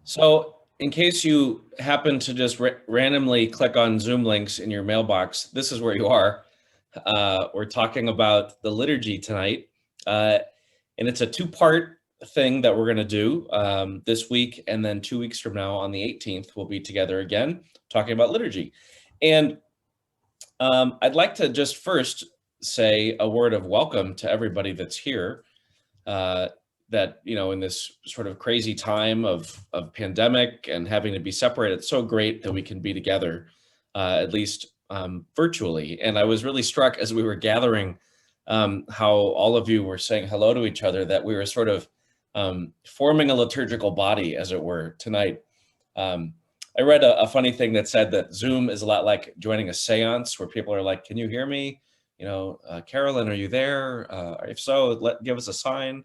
So, in case you happen to just randomly click on Zoom links in your mailbox, this is where you are. We're talking about the liturgy tonight, uh, and it's a two-part thing that we're going to do this week, and then 2 weeks from now, on the 18th, we'll be together again talking about liturgy. And I'd like to just first say a word of welcome to everybody that's here. Uh, that in this sort of crazy time of pandemic and having to be separated, it's so great that we can be together, at least virtually. And I was really struck as we were gathering, how all of you were saying hello to each other, that we were sort of forming a liturgical body, as it were, tonight. Um, I read a funny thing that said that Zoom is a lot like joining a seance, where people are like, "Can you hear me? Carolyn, are you there? If so, give us a sign."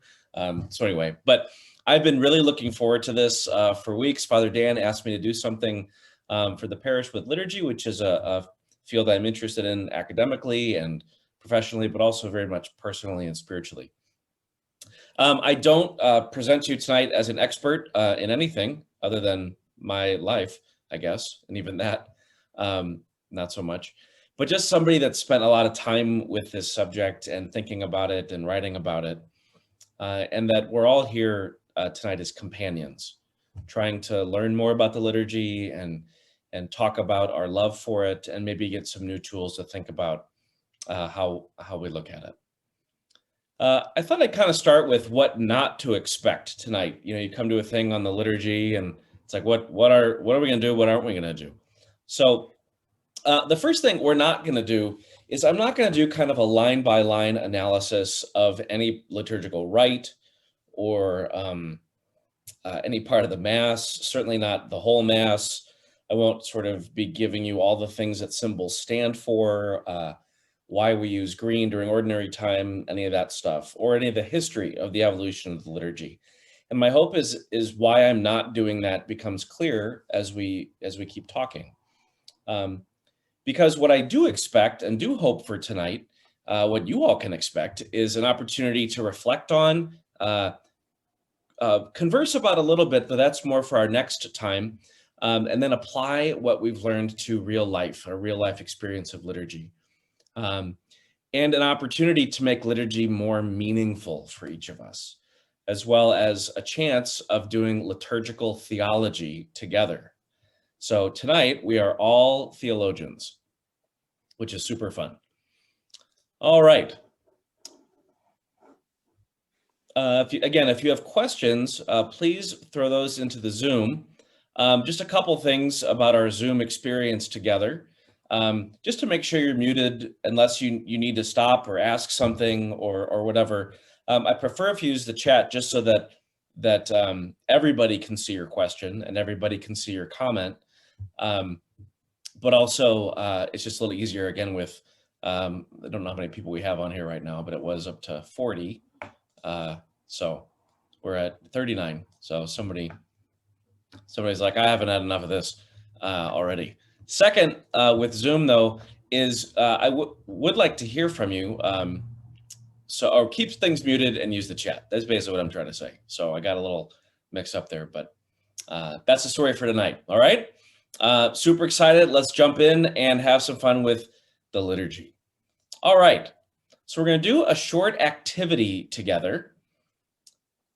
So anyway, but I've been really looking forward to this for weeks. Father Dan asked me to do something for the parish with liturgy, which is a field I'm interested in academically and professionally, but also very much personally and spiritually. I don't present to you tonight as an expert in anything other than my life, I guess, and even that, not so much. But just somebody that spent a lot of time with this subject and thinking about it and writing about it, and that we're all here tonight as companions, trying to learn more about the liturgy and talk about our love for it, and maybe get some new tools to think about how we look at it. I thought I'd kind of start with what not to expect tonight. You come to a thing on the liturgy, and it's like, what are we going to do? What aren't we going to do? So the first thing we're not going to do is I'm not going to do kind of a line by line analysis of any liturgical rite or any part of the Mass. Certainly not the whole Mass. I won't sort of be giving you all the things that symbols stand for. Why we use green during ordinary time, any of that stuff, or any of the history of the evolution of the liturgy. And my hope is why I'm not doing that becomes clear as we keep talking. Because what I do expect and do hope for tonight, what you all can expect, is an opportunity to reflect on, converse about a little bit, but that's more for our next time, and then apply what we've learned to real life, a real life experience of liturgy. And an opportunity to make liturgy more meaningful for each of us, as well as a chance of doing liturgical theology together. So tonight we are all theologians, which is super fun. All right. If you have questions, please throw those into the Zoom. Just a couple things about our Zoom experience together. Just to make sure you're muted unless you need to stop or ask something or whatever. I prefer if you use the chat just so that everybody can see your question and everybody can see your comment. But also, it's just a little easier again with, I don't know how many people we have on here right now, but it was up to 40. So we're at 39. So somebody's like, I haven't had enough of this already. Second, with Zoom though, is I would like to hear from you. Or keep things muted and use the chat. That's basically what I'm trying to say. So I got a little mixed up there, but that's the story for tonight. All right. Super excited. Let's jump in and have some fun with the liturgy. All right. So we're going to do a short activity together.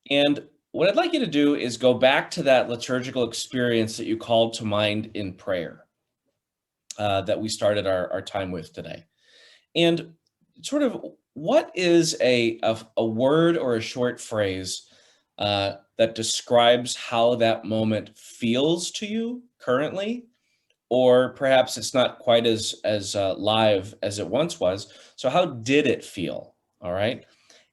And what I'd like you to do is go back to that liturgical experience that you called to mind in prayer that we started our time with today. And sort of what is a word or a short phrase that describes how that moment feels to you currently, or perhaps it's not quite as live as it once was. So how did it feel? All right.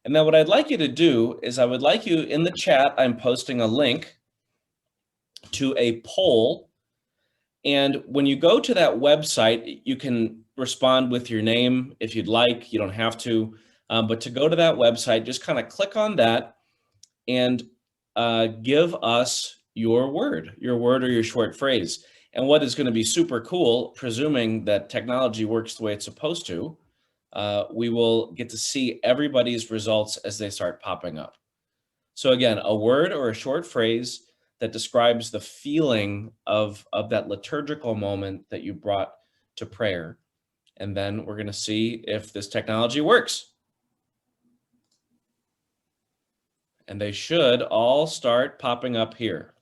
And then what I'd like you to do is I would like you in the chat, I'm posting a link to a poll. And when you go to that website, you can respond with your name if you'd like. You don't have to. But to go to that website, just kind of click on that and give us your word or your short phrase. And what is going to be super cool, presuming that technology works the way it's supposed to, we will get to see everybody's results as they start popping up. So again, a word or a short phrase that describes the feeling of that liturgical moment that you brought to prayer. And then we're going to see if this technology works. And they should all start popping up here.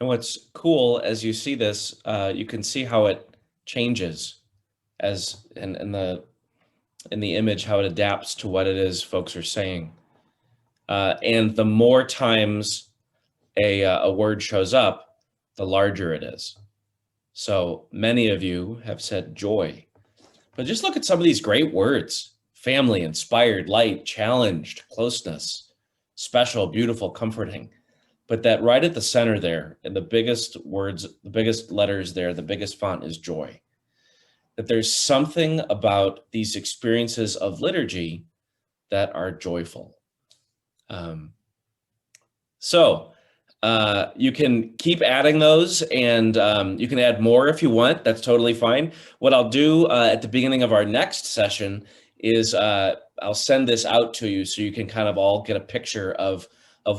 And what's cool as you see this, you can see how it changes as in the image, how it adapts to what it is folks are saying. And the more times a word shows up, the larger it is. So many of you have said joy, but just look at some of these great words: family, inspired, light, challenged, closeness, special, beautiful, comforting. But that right at the center there, and the biggest words, the biggest letters there, the biggest font is joy. That there's something about these experiences of liturgy that are joyful. Um, so you can keep adding those, and you can add more if you want. That's totally fine. What I'll do at the beginning of our next session is I'll send this out to you so you can kind of all get a picture of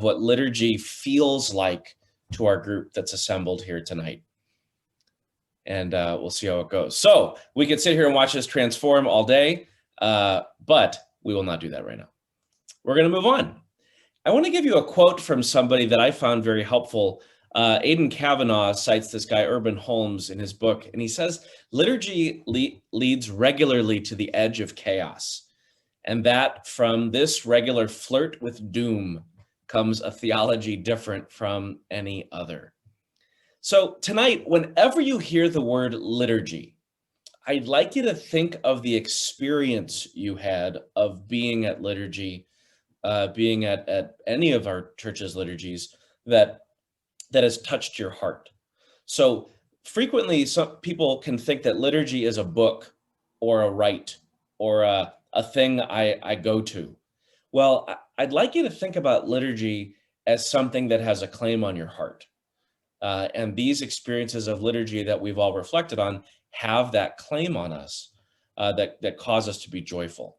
what liturgy feels like to our group that's assembled here tonight. And we'll see how it goes. So we could sit here and watch this transform all day, but we will not do that right now. We're going to move on. I want to give you a quote from somebody that I found very helpful. Aidan Kavanaugh cites this guy, Urban Holmes, in his book, and he says, liturgy leads regularly to the edge of chaos, and that from this regular flirt with doom comes a theology different from any other. So tonight, whenever you hear the word liturgy, I'd like you to think of the experience you had of being at liturgy, being at any of our church's liturgies that has touched your heart. So frequently, some people can think that liturgy is a book or a rite or a thing I go to. Well, I'd like you to think about liturgy as something that has a claim on your heart. And these experiences of liturgy that we've all reflected on have that claim on us that cause us to be joyful.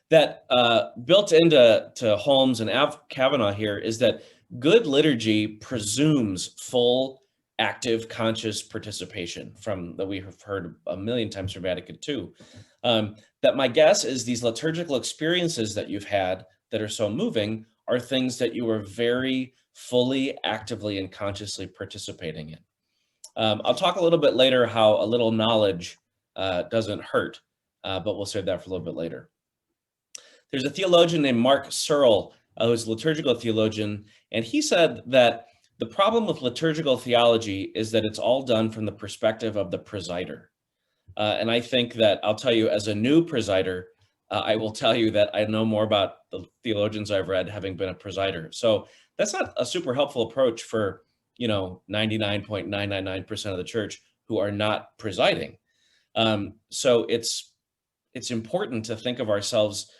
That built into Holmes and Kavanaugh here is that good liturgy presumes full, active, conscious participation from that we have heard a million times from Vatican II. That my guess is these liturgical experiences that you've had that are so moving are things that you are very fully, actively, and consciously participating in. I'll talk a little bit later how a little knowledge doesn't hurt, but we'll save that for a little bit later. There's a theologian named Mark Searle, who's a liturgical theologian, and he said that the problem with liturgical theology is that it's all done from the perspective of the presider. And I think that I'll tell you, as a new presider, I will tell you that I know more about the theologians I've read having been a presider. So that's not a super helpful approach for, 99.999% of the church who are not presiding. So it's important to think of ourselves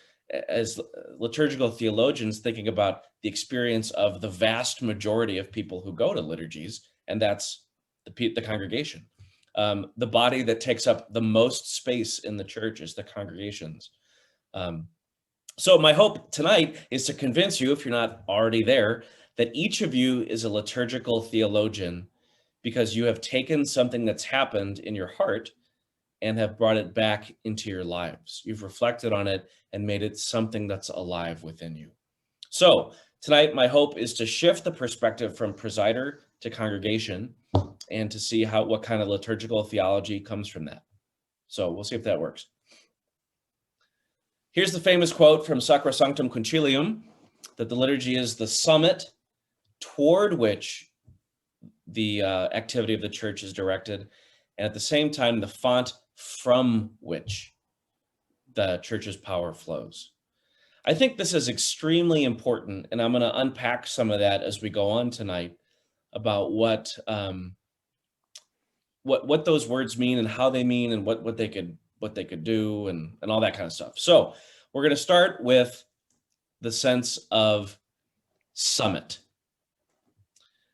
as liturgical theologians, thinking about the experience of the vast majority of people who go to liturgies, and that's the congregation. The body that takes up the most space in the church is the congregations. So my hope tonight is to convince you, if you're not already there, that each of you is a liturgical theologian because you have taken something that's happened in your heart and have brought it back into your lives. You've reflected on it and made it something that's alive within you. So tonight, my hope is to shift the perspective from presider to congregation and to see what kind of liturgical theology comes from that. So we'll see if that works. Here's the famous quote from Sacrosanctum Concilium, that the liturgy is the summit toward which the activity of the church is directed, and at the same time, the font from which the church's power flows. I think this is extremely important, and I'm going to unpack some of that as we go on tonight about what those words mean and how they mean and what they could do and all that kind of stuff. So we're going to start with the sense of summit.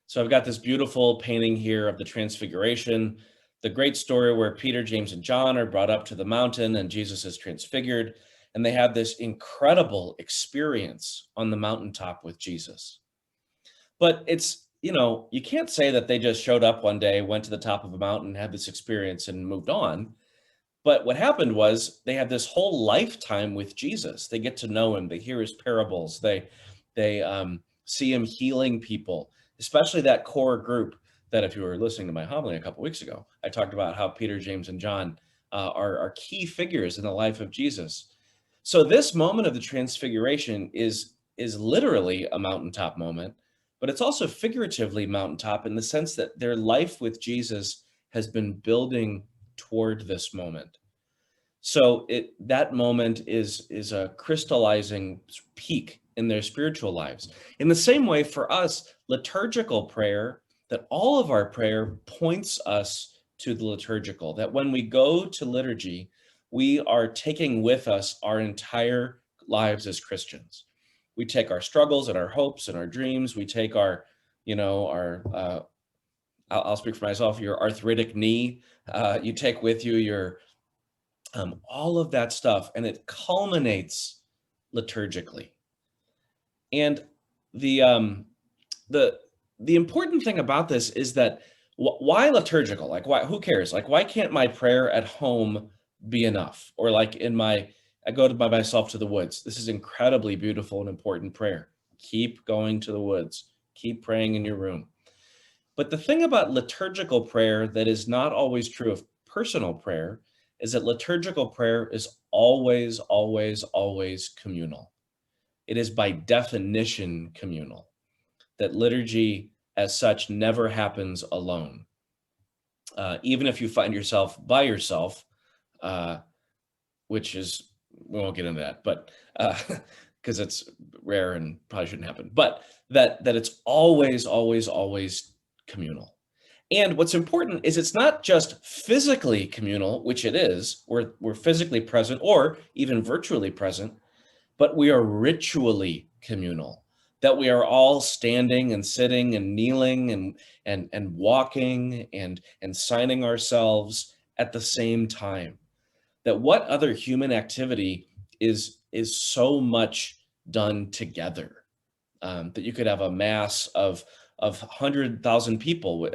So I've got this beautiful painting here of the Transfiguration, the great story where Peter, James, and John are brought up to the mountain and Jesus is transfigured, and they have this incredible experience on the mountaintop with Jesus. But it's, you can't say that they just showed up one day, went to the top of a mountain, had this experience, and moved on. But what happened was they had this whole lifetime with Jesus. They get to know him. They hear his parables. They see him healing people, especially that core group that, if you were listening to my homily a couple weeks ago, I talked about how Peter, James, and John are key figures in the life of Jesus. So this moment of the Transfiguration is literally a mountaintop moment, but it's also figuratively mountaintop in the sense that their life with Jesus has been building toward this moment. So that moment is a crystallizing peak in their spiritual lives. In the same way, for us, liturgical prayer, that all of our prayer points us to the liturgical, that when we go to liturgy, we are taking with us our entire lives as Christians. We take our struggles and our hopes and our dreams. We take our I'll speak for myself, your arthritic knee. You take with you your all of that stuff, and it culminates liturgically. And the important thing about this is that why liturgical? Like, why? Who cares? Like, why can't my prayer at home be enough? Or like I go by myself to the woods. This is incredibly beautiful and important prayer. Keep going to the woods. Keep praying in your room. But the thing about liturgical prayer that is not always true of personal prayer is that liturgical prayer is always, always, always communal. It is by definition communal, that liturgy as such never happens alone. Even if you find yourself by yourself, which is, we won't get into that, but because it's rare and probably shouldn't happen, but that it's always, always, always communal. And what's important is it's not just physically communal, which it is, we're physically present or even virtually present, but we are ritually communal, that we are all standing and sitting and kneeling and walking and signing ourselves at the same time. That what other human activity is so much done together, that you could have a mass of 100,000 people with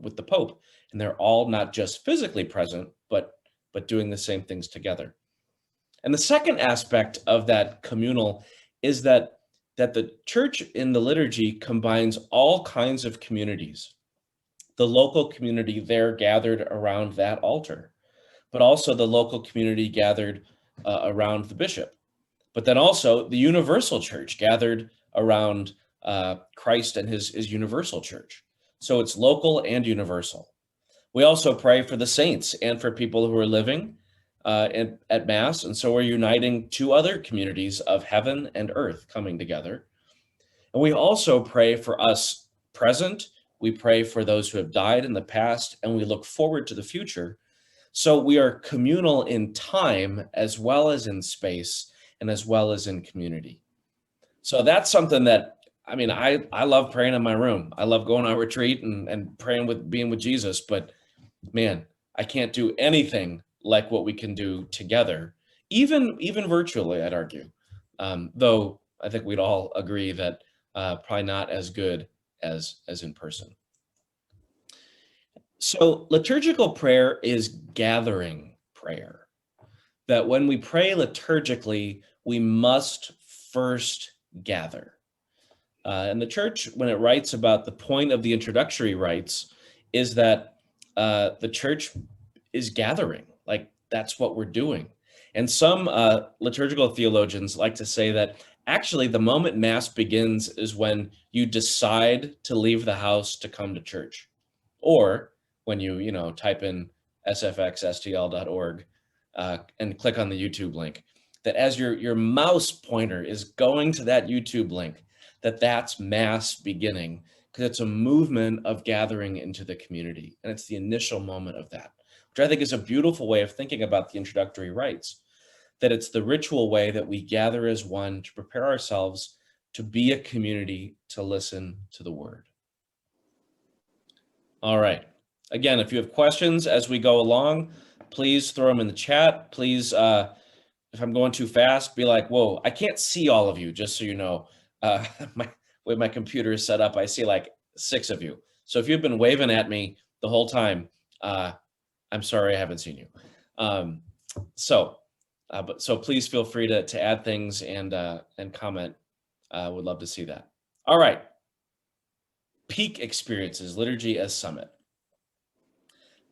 with the Pope, and they're all not just physically present, but doing the same things together. And the second aspect of that communal is that the church in the liturgy combines all kinds of communities. The local community there gathered around that altar, but also the local community gathered around the bishop, but then also the universal church gathered around Christ and his universal church. So it's local and universal. We also pray for the saints and for people who are living at Mass. And so we're uniting two other communities of heaven and earth coming together. And we also pray for us present. We pray for those who have died in the past, and we look forward to the future. So we are communal in time as well as in space and as well as in community. So that's something that, I love praying in my room. I love going on retreat and praying being with Jesus, but man, I can't do anything like what we can do together, even virtually, I'd argue, though I think we'd all agree that probably not as good as in person. So liturgical prayer is gathering prayer. That when we pray liturgically, we must first gather. And the church, when it writes about the point of the introductory rites, is that the church is gathering. Like that's what we're doing. And some liturgical theologians like to say that actually the moment Mass begins is when you decide to leave the house to come to church, or when you type in sfxstl.org and click on the YouTube link. That as your mouse pointer is going to that YouTube link, that's Mass beginning, because it's a movement of gathering into the community, and it's the initial moment of that, which I think is a beautiful way of thinking about the introductory rites, that it's the ritual way that we gather as one to prepare ourselves to be a community, to listen to the word. All right. Again, if you have questions as we go along, please throw them in the chat. Please, if I'm going too fast, be like, whoa, I can't see all of you, just so you know. My way my computer is set up, I see like 6 of you. So if you've been waving at me the whole time, I'm sorry I haven't seen you. So please feel free to add things and comment. Would love to see that. All right. Peak experiences, liturgy as summit.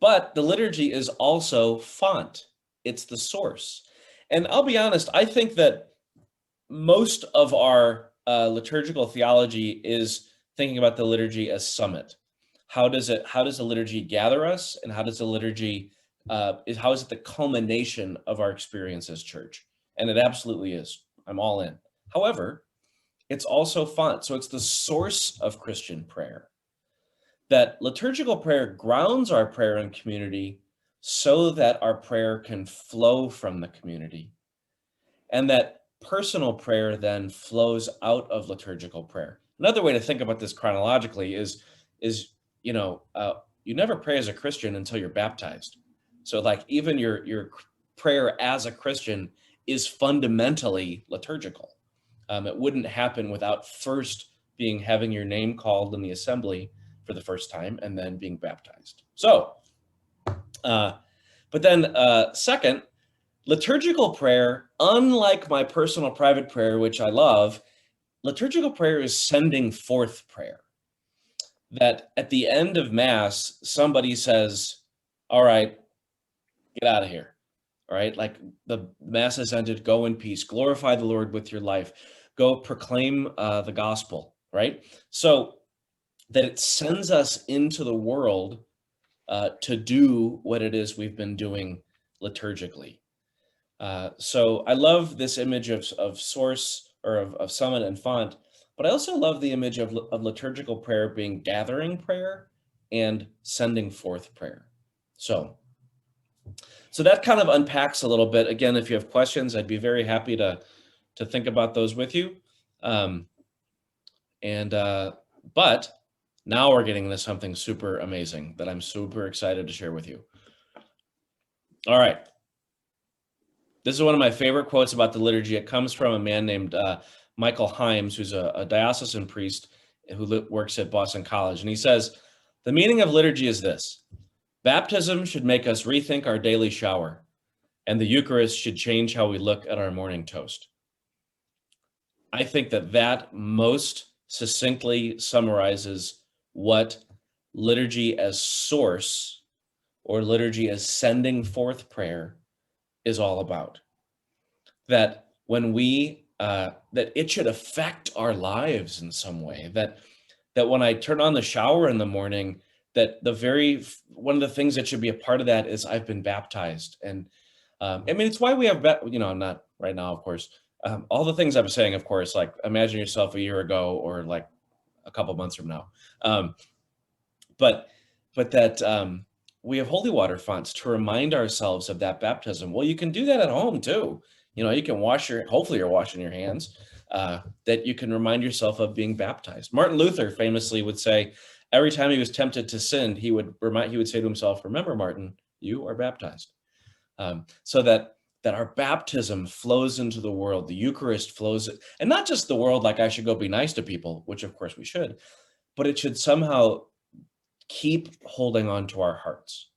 But the liturgy is also font. It's the source. And I'll be honest, I think that most of our liturgical theology is thinking about the liturgy as summit. How does the liturgy gather us, and how does the liturgy how is it the culmination of our experience as church? And it absolutely is. I'm all in. However, it's also font. So it's the source of Christian prayer. That liturgical prayer grounds our prayer in community so that our prayer can flow from the community, and that personal prayer then flows out of liturgical prayer. Another way to think about this chronologically is you never pray as a Christian until you're baptized. So like even your prayer as a Christian is fundamentally liturgical. It wouldn't happen without first having your name called in the assembly for the first time and then being baptized. So, but then second, liturgical prayer, unlike my personal private prayer, which I love, liturgical prayer is sending forth prayer. That at the end of Mass, somebody says, all right, get out of here. All right, like the Mass has ended, go in peace, glorify the Lord with your life, go proclaim the gospel, right? So that it sends us into the world to do what it is we've been doing liturgically. So I love this image of source, or of summit and font, but I also love the image of liturgical prayer being gathering prayer and sending forth prayer. So that kind of unpacks a little bit. Again, if you have questions, I'd be very happy to think about those with you. But now we're getting into something super amazing that I'm super excited to share with you. All right. This is one of my favorite quotes about the liturgy. It comes from a man named Michael Himes, who's a diocesan priest who works at Boston College. And he says, the meaning of liturgy is this: baptism should make us rethink our daily shower, and the Eucharist should change how we look at our morning toast. I think that most succinctly summarizes what liturgy as source, or liturgy as sending forth prayer, is all about. That when that it should affect our lives in some way, that when I turn on the shower in the morning, that one of the things that should be a part of that is I've been baptized. And I mean, it's why we have, not right now, of course, all the things I'm saying, of course, like imagine yourself a year ago or like a couple months from now. But that we have holy water fonts to remind ourselves of that baptism. Well, you can do that at home too. You can hopefully you're washing your hands, that you can remind yourself of being baptized. Martin Luther famously would say, every time he was tempted to sin, he would say to himself, remember, Martin, you are baptized. So that that our baptism flows into the world, the Eucharist flows, and not just the world, like I should go be nice to people, which of course we should, but it should somehow keep holding on to our hearts.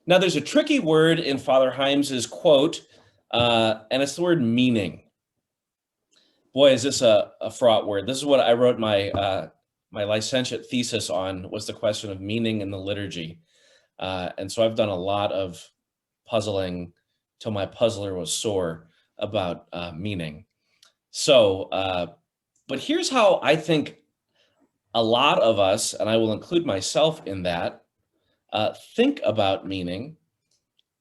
Now, there's a tricky word in Father Heims's quote, and it's the word meaning. Boy, is this a fraught word. This is what I wrote my my licentiate thesis on, was the question of meaning in the liturgy. And so I've done a lot of puzzling till my puzzler was sore about meaning. So, but here's how I think a lot of us, and I will include myself in that, think about meaning.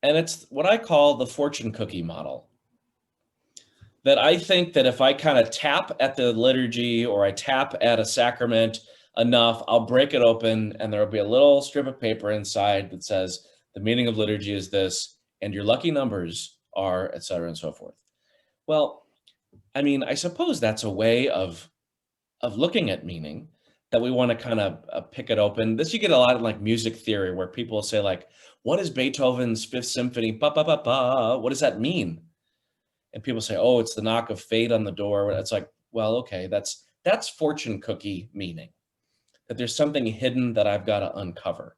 And it's what I call the fortune cookie model. That I think that if I kind of tap at the liturgy or I tap at a sacrament enough, I'll break it open and there'll be a little strip of paper inside that says the meaning of liturgy is this, and your lucky numbers are, et cetera, and so forth. Well, I mean, I suppose that's a way of looking at meaning, that we want to kind of pick it open. This you get a lot in like music theory, where people say like, what is Beethoven's Fifth Symphony? Ba, ba, ba, ba. What does that mean? And people say, oh, it's the knock of fate on the door. It's like, well, okay, that's fortune cookie meaning, that there's something hidden that I've got to uncover.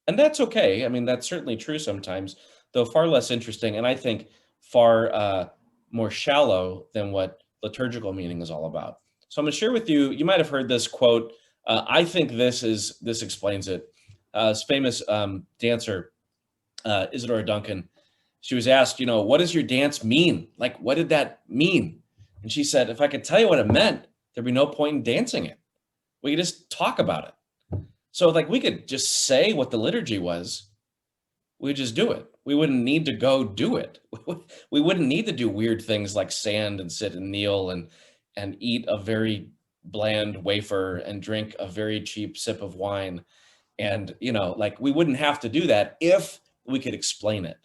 And that's okay. I mean, that's certainly true sometimes, though far less interesting, and I think far more shallow than what liturgical meaning is all about. So I'm going to share with you, you might have heard this quote. I think this explains it. This famous dancer, Isadora Duncan, she was asked, what does your dance mean? Like, what did that mean? And she said, if I could tell you what it meant, there'd be no point in dancing it. We could just talk about it. So like we could just say what the liturgy was. We just do it. We wouldn't need to go do it. We wouldn't need to do weird things like stand and sit and kneel and eat a very bland wafer and drink a very cheap sip of wine. And, like we wouldn't have to do that if we could explain it.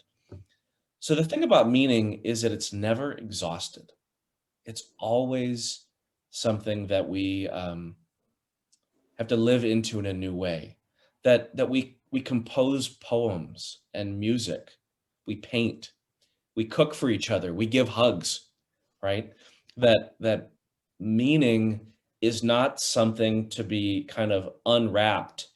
So the thing about meaning is that it's never exhausted. It's always something that we have to live into in a new way. That we compose poems and music, we paint, we cook for each other, we give hugs, right? That meaning is not something to be kind of unwrapped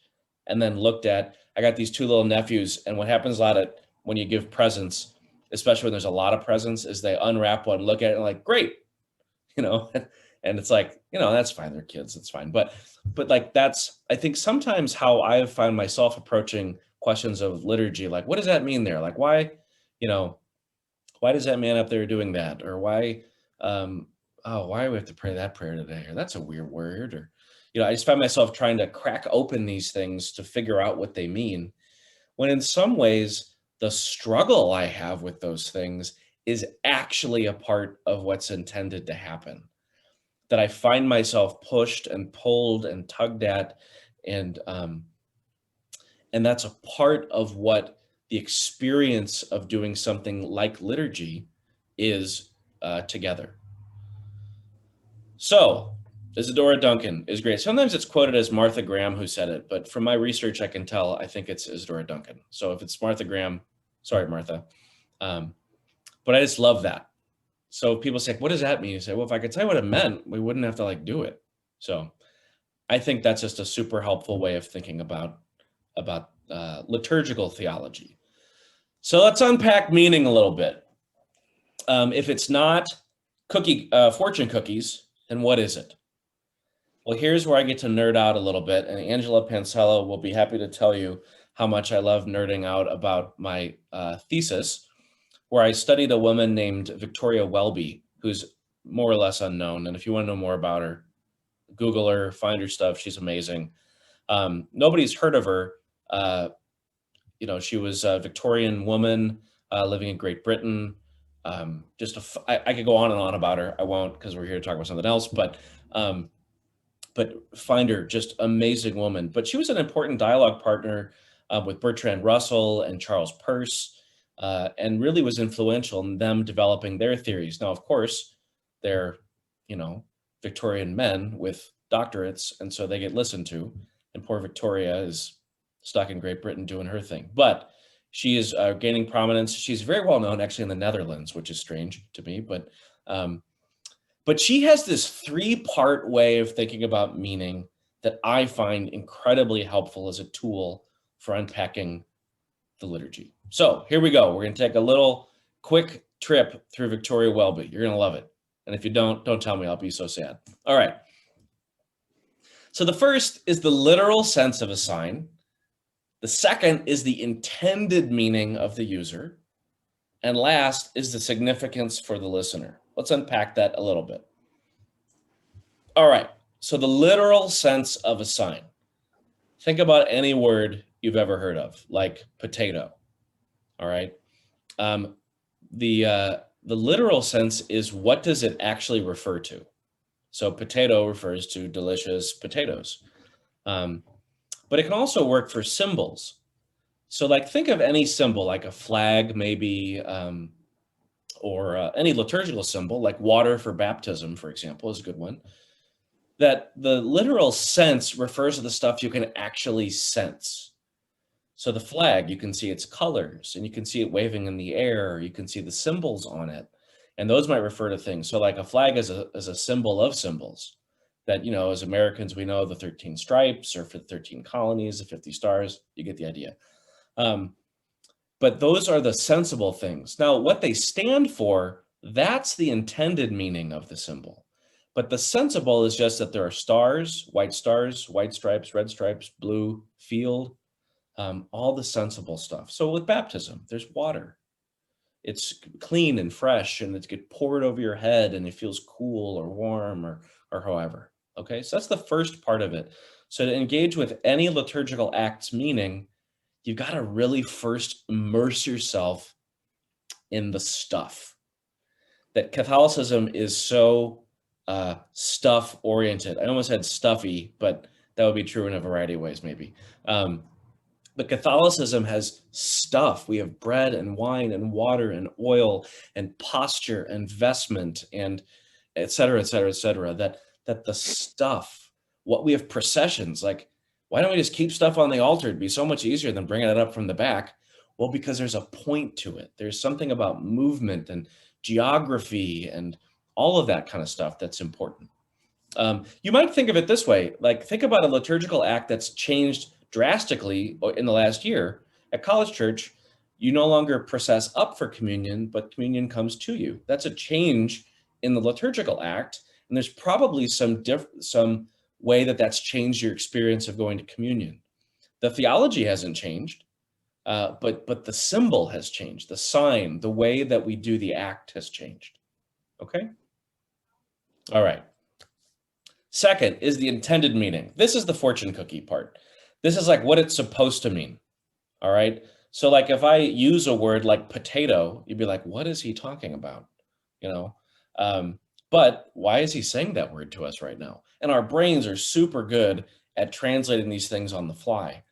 and then looked at. I got these two little nephews, and what happens a lot when you give presents, especially when there's a lot of presents, is they unwrap one, look at it, and like, great, and it's like, that's fine. They're kids. It's fine. But like, that's, I think sometimes how I have found myself approaching questions of liturgy, like, what does that mean there? Like, why does that man up there doing that? Or why do we have to pray that prayer today? Or that's a weird word. Or, I just find myself trying to crack open these things to figure out what they mean, when in some ways, the struggle I have with those things is actually a part of what's intended to happen. That I find myself pushed and pulled and tugged at, and that's a part of what the experience of doing something like liturgy is together. So Isadora Duncan is great. Sometimes it's quoted as Martha Graham who said it, but from my research, I can tell, I think it's Isadora Duncan. So if it's Martha Graham, sorry, Martha. But I just love that. So people say, what does that mean? You say, well, if I could tell you what it meant, we wouldn't have to do it. So I think that's just a super helpful way of thinking about liturgical theology. So let's unpack meaning a little bit. If it's not fortune cookies, then what is it? Well, here's where I get to nerd out a little bit, and Angela Pansella will be happy to tell you how much I love nerding out about my thesis, where I studied a woman named Victoria Welby, who's more or less unknown. And if you want to know more about her, Google her, find her stuff. She's amazing. Nobody's heard of her. She was a Victorian woman living in Great Britain. I could go on and on about her. I won't, because we're here to talk about something else. But find her, just amazing woman. But she was an important dialogue partner with Bertrand Russell and Charles Peirce. And really was influential in them developing their theories. Now, of course, they're, Victorian men with doctorates, and so they get listened to, and poor Victoria is stuck in Great Britain doing her thing. But She is gaining prominence. She's very well known actually in the Netherlands, which is strange to me, um, but she has this three-part way of thinking about meaning that I find incredibly helpful as a tool for unpacking the liturgy. So here we go. We're going to take a little quick trip through Victoria Welby. You're going to love it. And if you don't tell me. I'll be so sad. All right. So the first is the literal sense of a sign. The second is the intended meaning of the user. And last is the significance for the listener. Let's unpack that a little bit. All right. So the literal sense of a sign. Think about any word you've ever heard of, like potato. All right. The literal sense is, what does it actually refer to? So potato refers to delicious potatoes. But it can also work for symbols. So like think of any symbol, like a flag maybe, or any liturgical symbol, like water for baptism, for example, is a good one. That the literal sense refers to the stuff you can actually sense. So the flag, you can see its colors and you can see it waving in the air. You can see the symbols on it. And those might refer to things. So like a flag is a symbol of symbols that, as Americans, we know the 13 stripes, or for the 13 colonies, the 50 stars. You get the idea. But those are the sensible things. Now, what they stand for, that's the intended meaning of the symbol. But the sensible is just that there are stars, white stripes, red stripes, blue, field, all the sensible stuff. So with baptism, there's water. It's clean and fresh, and it gets poured over your head, and it feels cool or warm or however. Okay, so that's the first part of it. So to engage with any liturgical act's meaning, you've got to really first immerse yourself in the stuff. That Catholicism is so stuff oriented. I almost said stuffy, but that would be true in a variety of ways, maybe. But Catholicism has stuff. We have bread and wine and water and oil and posture and vestment and et cetera, et cetera, et cetera. That the stuff, what we have processions, like, why don't we just keep stuff on the altar? It'd be so much easier than bringing it up from the back. Well, because there's a point to it. There's something about movement and geography and all of that kind of stuff that's important. You might think of it this way, like think about a liturgical act that's changed drastically in the last year. At College Church, you no longer process up for communion, but communion comes to you. That's a change in the liturgical act, and there's probably some way that's changed your experience of going to communion. The theology hasn't changed, but the symbol has changed. The sign, the way that we do the act has changed. Okay? All right. Second is the intended meaning. This is the fortune cookie part. This is like what it's supposed to mean. All right. So like if I use a word like potato, you'd be like, what is he talking about? But why is he saying that word to us right now? And our brains are super good at translating these things on the fly.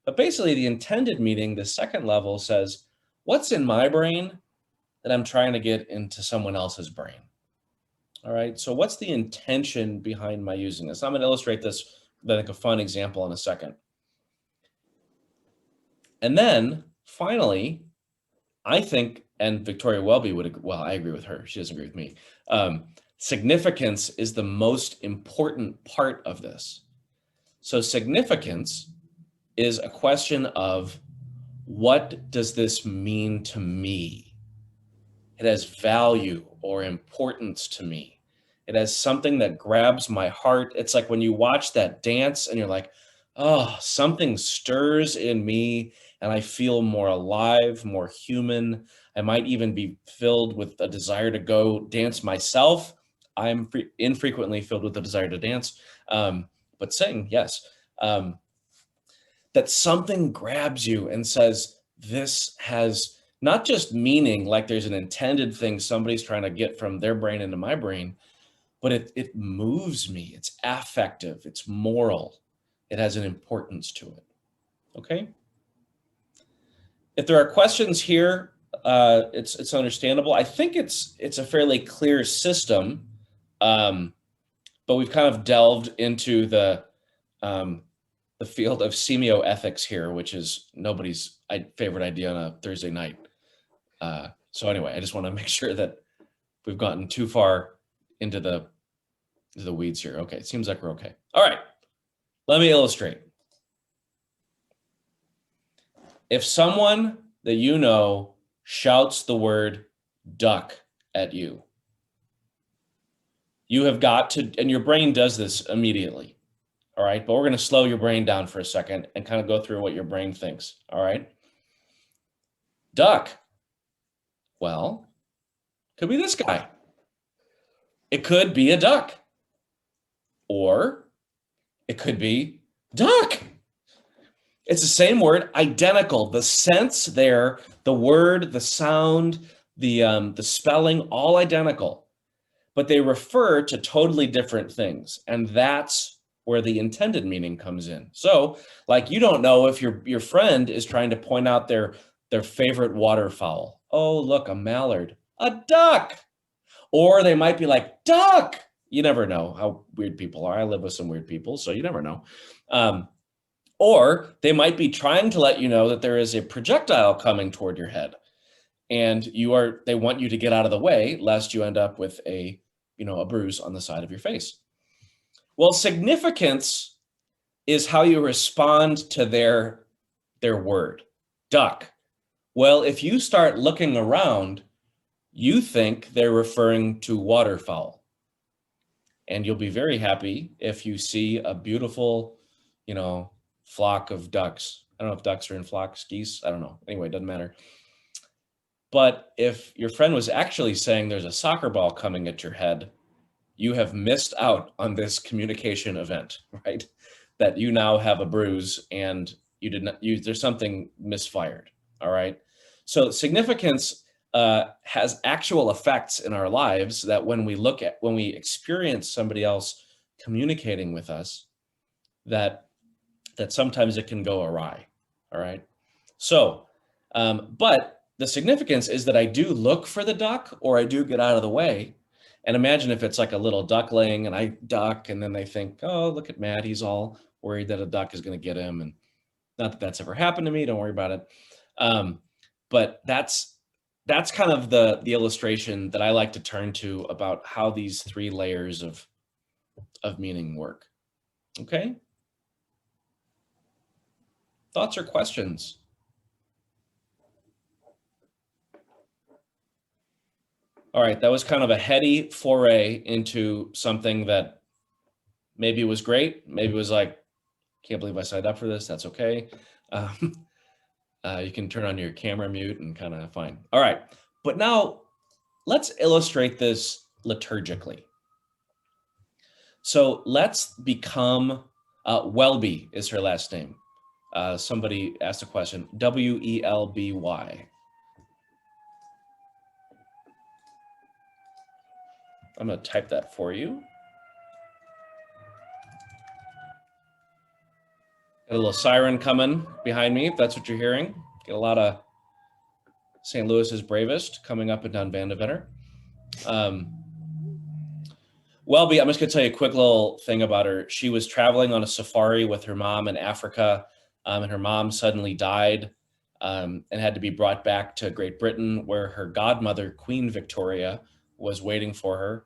But basically the intended meaning, the second level, says, what's in my brain that I'm trying to get into someone else's brain? All right. So what's the intention behind my using this? I'm going to illustrate this with, I think, a fun example in a second. And then finally, I think, and Victoria Welby I agree with her. She doesn't agree with me. Significance is the most important part of this. So significance is a question of, what does this mean to me? It has value or importance to me. It has something that grabs my heart. It's like when you watch that dance and you're like, oh, something stirs in me and I feel more alive, more human. I might even be filled with a desire to go dance myself. I'm infrequently filled with a desire to dance, but sing, yes. That something grabs you and says, this has not just meaning, like there's an intended thing somebody's trying to get from their brain into my brain, but it moves me. It's affective. It's moral. It has an importance to it. Okay? If there are questions here, it's understandable. I think it's a fairly clear system, but we've kind of delved into the field of semioethics here, which is nobody's favorite idea on a Thursday night. So anyway, I just want to make sure that we've gotten too far into the weeds here. Okay, it seems like we're okay. All right, let me illustrate. If someone that you know shouts the word duck at you, you have got to, and your brain does this immediately. All right, but we're going to slow your brain down for a second and kind of go through what your brain thinks. All right. Duck. Well, could be this guy. It could be a duck. Or it could be duck. It's the same word, identical. The sense there, the word, the sound, the spelling, all identical. But they refer to totally different things. And that's where the intended meaning comes in. So, like, you don't know if your friend is trying to point out their favorite waterfowl. Oh, look, a mallard, a duck. Or they might be like, duck. You never know how weird people are. I live with some weird people, so you never know. Or they might be trying to let you know that there is a projectile coming toward your head, and they want you to get out of the way lest you end up with a bruise on the side of your face. Well, significance is how you respond to their word, duck. Well, if you start looking around, you think they're referring to waterfowl. And you'll be very happy if you see a beautiful, flock of ducks. I don't know if ducks are in flocks, geese, I don't know. Anyway, it doesn't matter. But if your friend was actually saying there's a soccer ball coming at your head, you have missed out on this communication event, right? That you now have a bruise and there's something misfired, all right? So significance has actual effects in our lives that when we experience somebody else communicating with us, that sometimes it can go awry, all right? So, but the significance is that I do look for the duck, or I do get out of the way. And imagine if it's like a little duckling and I duck, and then they think, oh, look at Matt, he's all worried that a duck is going to get him. And not that that's ever happened to me, don't worry about it. But that's kind of the illustration that I like to turn to about how these three layers of meaning work. Okay? Thoughts or questions? All right, that was kind of a heady foray into something that maybe was great, maybe was like, can't believe I signed up for this, that's okay. You can turn on your camera mute and kind of fine. All right, but now let's illustrate this liturgically. So let's become, Welby is her last name. Somebody asked a question, W-E-L-B-Y. I'm going to type that for you. Got a little siren coming behind me, if that's what you're hearing. Get a lot of St. Louis's bravest coming up and down Vandeventer. Welby, I'm just going to tell you a quick little thing about her. She was traveling on a safari with her mom in Africa, and her mom suddenly died and had to be brought back to Great Britain, where her godmother, Queen Victoria, was waiting for her.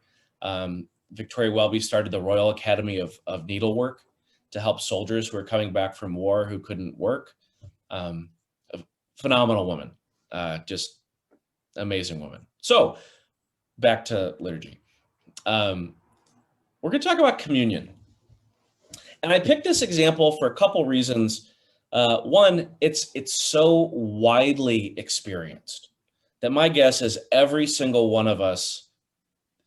Victoria Welby started the Royal Academy of Needlework to help soldiers who were coming back from war who couldn't work. A phenomenal woman, just amazing woman. So back to liturgy. We're going to talk about communion. And I picked this example for a couple reasons. One, it's so widely experienced that my guess is every single one of us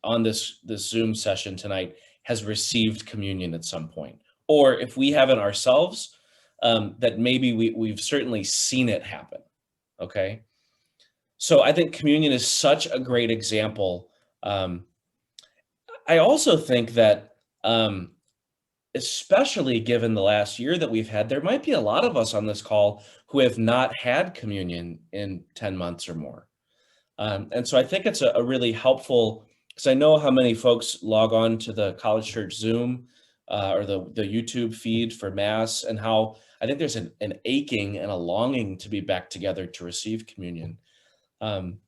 on this Zoom session tonight has received communion at some point. Or if we haven't ourselves, that maybe we've certainly seen it happen, okay? So I think communion is such a great example. I also think that, especially given the last year that we've had, there might be a lot of us on this call who have not had communion in 10 months or more. And so I think it's a really helpful, because I know how many folks log on to the College Church Zoom or the YouTube feed for Mass, and how I think there's an aching and a longing to be back together to receive communion. Um,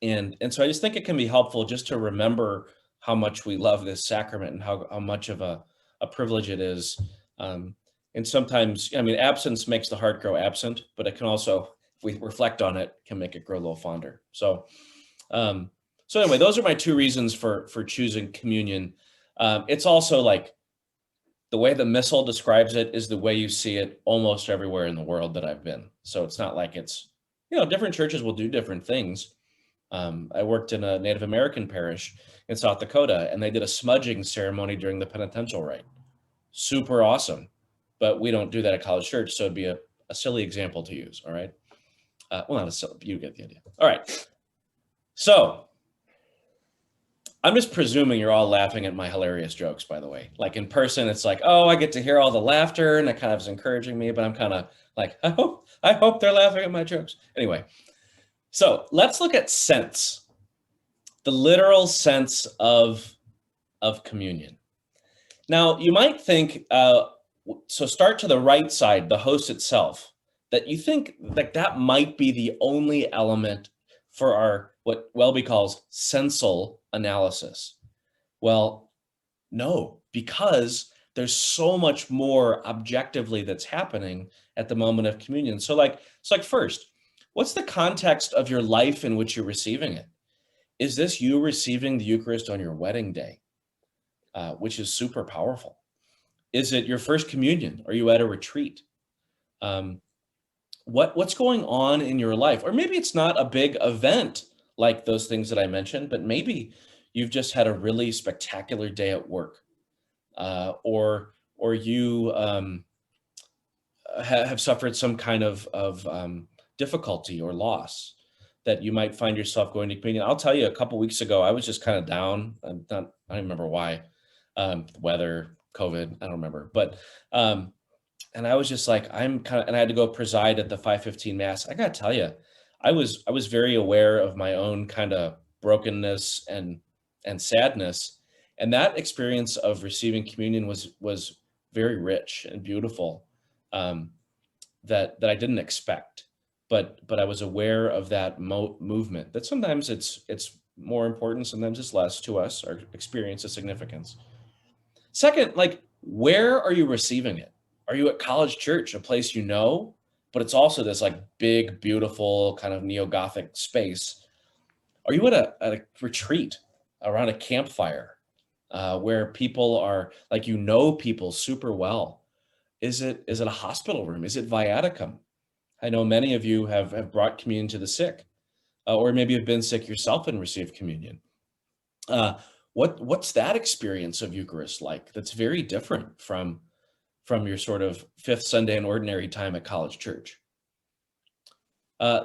and so I just think it can be helpful just to remember how much we love this sacrament and how much of a privilege it is. Um, and sometimes, I mean, absence makes the heart grow absent, but it can also, if we reflect on it, can make it grow a little fonder. Um, so anyway, those are my two reasons for choosing communion. It's also like the way the Missal describes it is the way you see it almost everywhere in the world that I've been. So it's not like it's, different churches will do different things. I worked in a Native American parish in South Dakota, and they did a smudging ceremony during the penitential rite. Super awesome. But we don't do that at College Church, so it'd be a silly example to use, all right? Well, not a silly, you get the idea. All right. So I'm just presuming you're all laughing at my hilarious jokes, by the way. Like in person, it's like, oh, I get to hear all the laughter, and it kind of is encouraging me, but I'm kind of like, I hope they're laughing at my jokes. Anyway, so let's look at sense, the literal sense of communion. Now, you might think, so start to the right side, the host itself, that you think like that might be the only element for our, what Welby calls sensal analysis. Well, no, because there's so much more objectively that's happening at the moment of communion. So like first, what's the context of your life in which you're receiving it? Is this you receiving the Eucharist on your wedding day, which is super powerful? Is it your first communion? Are you at a retreat? Um, what's going on in your life? Or maybe it's not a big event like those things that I mentioned, but maybe you've just had a really spectacular day at work, or you have suffered some kind of difficulty or loss that you might find yourself going to communion. I'll tell you, a couple weeks ago, I was just kind of down. I don't remember why. Weather, COVID, I don't remember, but and I was just like, and I had to go preside at the 5:15 Mass. I gotta tell you, I was very aware of my own kind of brokenness and sadness, and that experience of receiving communion was very rich and beautiful, um, that I didn't expect, but I was aware of that movement. That sometimes it's more important, sometimes it's less to us. Our experience of significance. Second, like, where are you receiving it? Are you at College Church, a place you know, but it's also this like big, beautiful kind of neo-Gothic space? Are you at a retreat around a campfire, where people are like, people super well? Is it a hospital room? Is it viaticum? I know many of you have brought communion to the sick, or maybe have been sick yourself and received communion. Uh, what's that experience of Eucharist like? That's very different from your sort of fifth Sunday in ordinary time at College Church.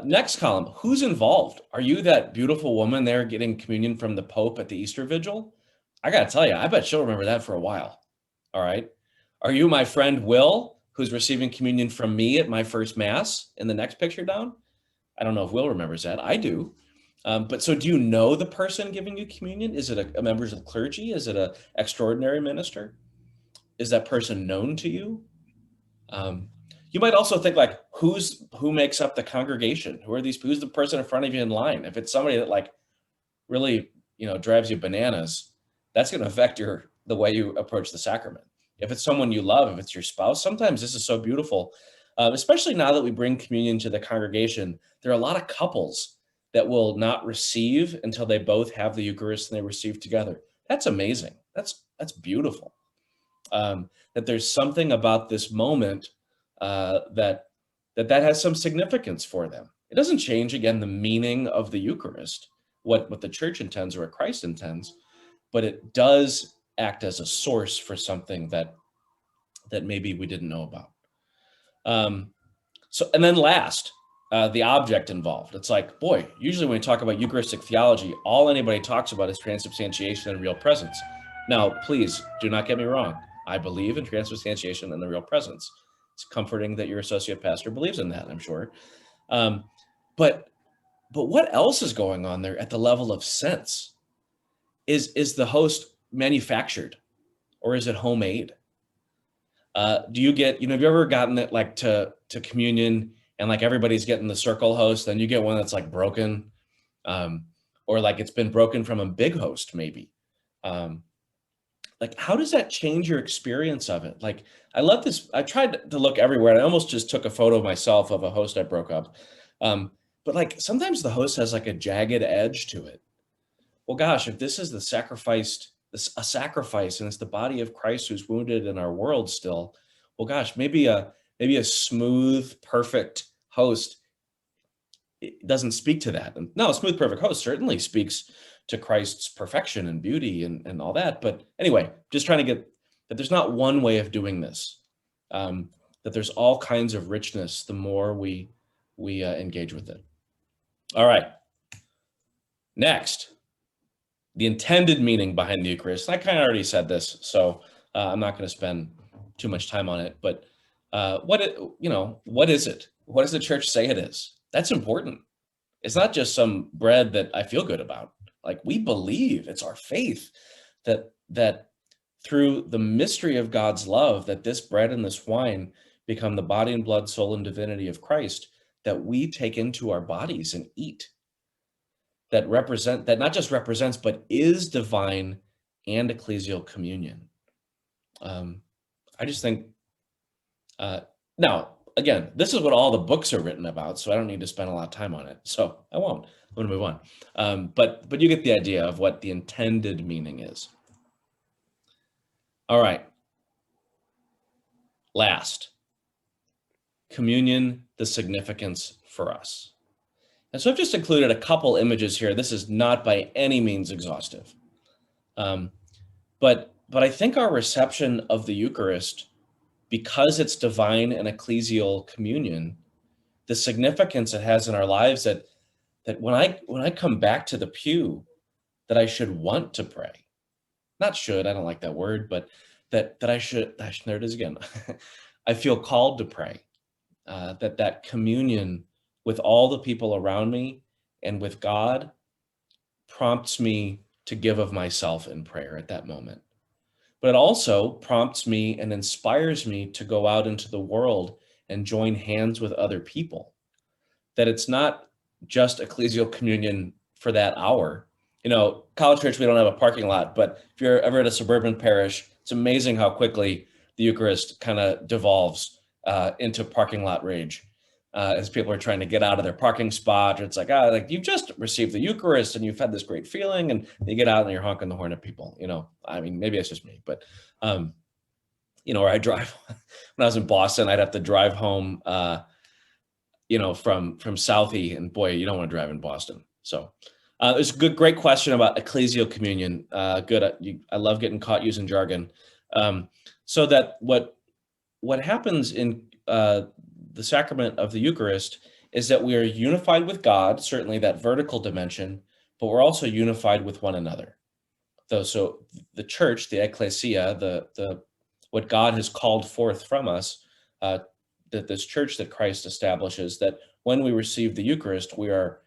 Next column, who's involved? Are you that beautiful woman there getting communion from the Pope at the Easter Vigil? I gotta tell you, I bet she'll remember that for a while. All right. Are you my friend Will, who's receiving communion from me at my first Mass in the next picture down? I don't know if Will remembers that. I do. But so do you know the person giving you communion? Is it a member of the clergy? Is it an extraordinary minister? Is that person known to you? You might also think like, who makes up the congregation? Who's the person in front of you in line? If it's somebody that like really, drives you bananas, that's going to affect the way you approach the sacrament. If it's someone you love, if it's your spouse, sometimes this is so beautiful, especially now that we bring communion to the congregation. There are a lot of couples that will not receive until they both have the Eucharist and they receive together. That's amazing. That's beautiful. That there's something about this moment that has some significance for them. It doesn't change, again, the meaning of the Eucharist, what the church intends or what Christ intends, but it does act as a source for something that maybe we didn't know about. And then last, the object involved. It's like, boy, usually when we talk about Eucharistic theology, all anybody talks about is transubstantiation and real presence. Now, please do not get me wrong. I believe in transubstantiation and the real presence. It's comforting that your associate pastor believes in that, I'm sure. But what else is going on there at the level of sense? Is the host manufactured or is it homemade? Do you get, have you ever gotten it like to communion and like everybody's getting the circle host, then you get one that's like broken, or like it's been broken from a big host maybe. Like, how does that change your experience of it? Like, I love this. I tried to look everywhere, and I almost just took a photo of myself of a host I broke up. But like sometimes the host has like a jagged edge to it. Well, gosh, if this is the sacrificed, a sacrifice, and it's the body of Christ who's wounded in our world still, well, gosh, maybe a smooth, perfect host, it doesn't speak to that. And no, a smooth, perfect host certainly speaks to Christ's perfection and beauty and all that. But anyway, just trying to get that there's not one way of doing this. That there's all kinds of richness the more we engage with it. All right. Next, the intended meaning behind the Eucharist. I kind of already said this, so I'm not going to spend too much time on it. But what is it? What does the church say it is? That's important. It's not just some bread that I feel good about. Like, we believe, it's our faith that through the mystery of God's love, that this bread and this wine become the body and blood, soul and divinity of Christ, that we take into our bodies and eat. That not just represents, but is divine and ecclesial communion. I just think, now, again, this is what all the books are written about, so I don't need to spend a lot of time on it. So I won't. I'm going to move on. But you get the idea of what the intended meaning is. All right. Last, communion, the significance for us. And so I've just included a couple images here. This is not by any means exhaustive. But I think our reception of the Eucharist, because it's divine and ecclesial communion, the significance it has in our lives, that when I come back to the pew, that I should want to pray. Not should, I don't like that word, but that I should, there it is again. I feel called to pray. That communion with all the people around me and with God prompts me to give of myself in prayer at that moment. But it also prompts me and inspires me to go out into the world and join hands with other people. That it's not just ecclesial communion for that hour. College Church, we don't have a parking lot, but if you're ever at a suburban parish, it's amazing how quickly the Eucharist kind of devolves into parking lot rage. As people are trying to get out of their parking spot, or it's like, you've just received the Eucharist and you've had this great feeling, and you get out and you're honking the horn at people. I mean, maybe it's just me, but or I drive. When I was in Boston, I'd have to drive home, from Southie, and boy, you don't want to drive in Boston. So there's a great question about ecclesial communion. I love getting caught using jargon. So that what happens in the sacrament of the Eucharist is that we are unified with God, certainly that vertical dimension, but we're also unified with one another. So the church, the ecclesia, the what God has called forth from us, that this church that Christ establishes, that when we receive the Eucharist, we are